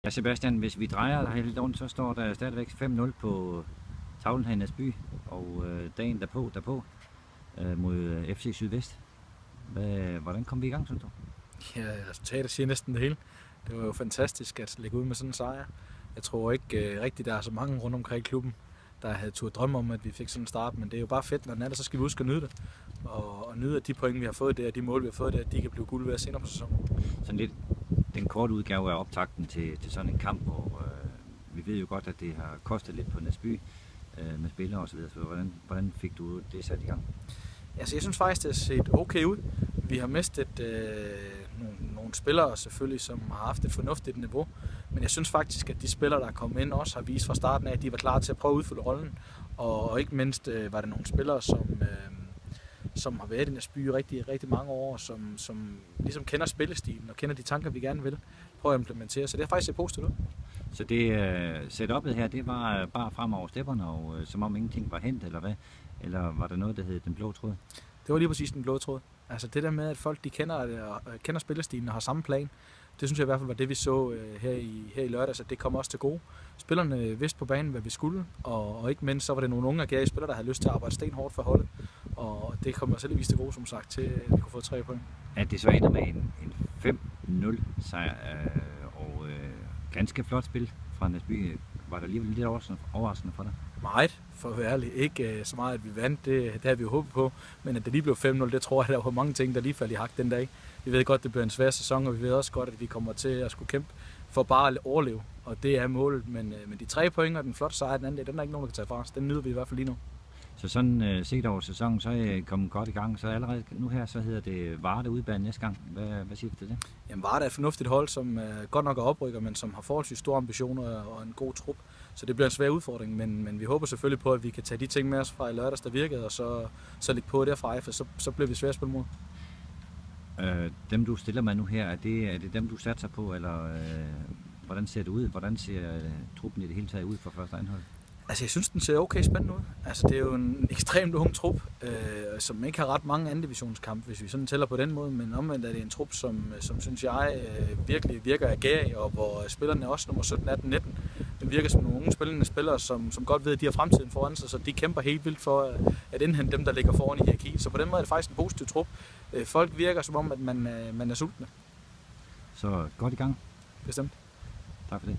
Ja, Sebastian, hvis vi drejer helt rundt, så står der stadigvæk 5-0 på tavlen her i Næsby, og dagen derpå mod FC Sydvest. Hvordan kom vi i gang, synes du? Ja, resultatet siger næsten det hele. Det var jo fantastisk at lægge ud med sådan en sejr. Jeg tror ikke rigtigt, der er så mange rundt omkring klubben, der havde turde drømme om, at vi fik sådan en start, men det er jo bare fedt, når den er der, så skal vi huske at nyde det. Og nyde, at de point, vi har fået der, de mål, vi har fået der, de kan blive guld ved senere på sæsonen. Sådan lidt den korte udgave af optakten til sådan en kamp, hvor vi ved jo godt, at det har kostet lidt på Næsby med spillere og så videre. Så hvordan fik du det sat i gang? Altså, jeg synes faktisk, det har set okay ud. Vi har mistet nogle spillere selvfølgelig, som har haft et fornuftigt niveau. Men jeg synes faktisk, at de spillere, der er kommet ind, også har vist fra starten af, at de var klar til at prøve at udfylde rollen. Og ikke mindst var der nogle spillere, som har været i Næsby rigtig mange år, som ligesom kender spillestilen og kender de tanker, vi gerne vil prøve at implementere. Så det har faktisk set positivt ud. Så det setup'et her, det var bare frem over stepperne, og som om ingenting var hent, eller hvad? Eller var der noget, der hed den blå tråd? Det var lige præcis den blå tråd. Altså det der med, at folk de kender spillestilen og har samme plan, det synes jeg i hvert fald var det, vi så her i lørdags, at det kom også til gode. Spillerne vidste på banen, hvad vi skulle, og ikke mindst så var det nogle unge agerige spillere, der havde lyst til at arbejde stenhårdt for holdet. Og det kom også heldigvis til gode, som sagt, til at vi kunne få 3 point. At det så ender med en 5-0 sejr, og ganske flot spil fra Næsby. Var der alligevel lidt overraskende for dig? Meget, for at være ærlig. Ikke så meget, at vi vandt, det havde vi jo håbet på, men at det lige blev 5-0, det tror jeg, der var mange ting, der lige faldt i hak den dag. Vi ved godt, det bliver en svær sæson, og vi ved også godt, at vi kommer til at skulle kæmpe for bare at overleve, og det er målet. Men de 3 point og den flotte sejr den anden dag, den er ikke nogen, der kan tage fra os. Den nyder vi i hvert fald lige nu. Så sådan set over sæsonen, så er jeg kommet godt i gang. Så allerede nu her, så hedder det Varde udebane næste gang. Hvad siger du til det? Jamen Varde er et fornuftigt hold, som godt nok er oprykker, men som har forholdsvis store ambitioner og en god trup. Så det bliver en svær udfordring, men vi håber selvfølgelig på, at vi kan tage de ting med os fra i lørdags, der virkede, og så lægge på derfra, for så bliver vi svært at spille mod. Dem du stiller med nu her, er det dem du satser på, eller hvordan ser det ud? Hvordan ser truppen i det hele taget ud for første anhold? Altså jeg synes, den ser okay spændende ud. Altså det er jo en ekstremt ung trup, som ikke har ret mange anden divisionskampe, hvis vi sådan tæller på den måde, men omvendt er det en trup, som synes jeg virkelig virker agerig, og hvor spillerne også nummer 17, 18, 19 virker som nogle unge spillende spillere, som godt ved, at de har fremtiden foran sig, så de kæmper helt vildt for at indhente dem, der ligger foran i hierarkiet. Så på den måde er det faktisk en positiv trup. Folk virker som om, at man er sultne. Så godt i gang. Bestemt. Tak for det.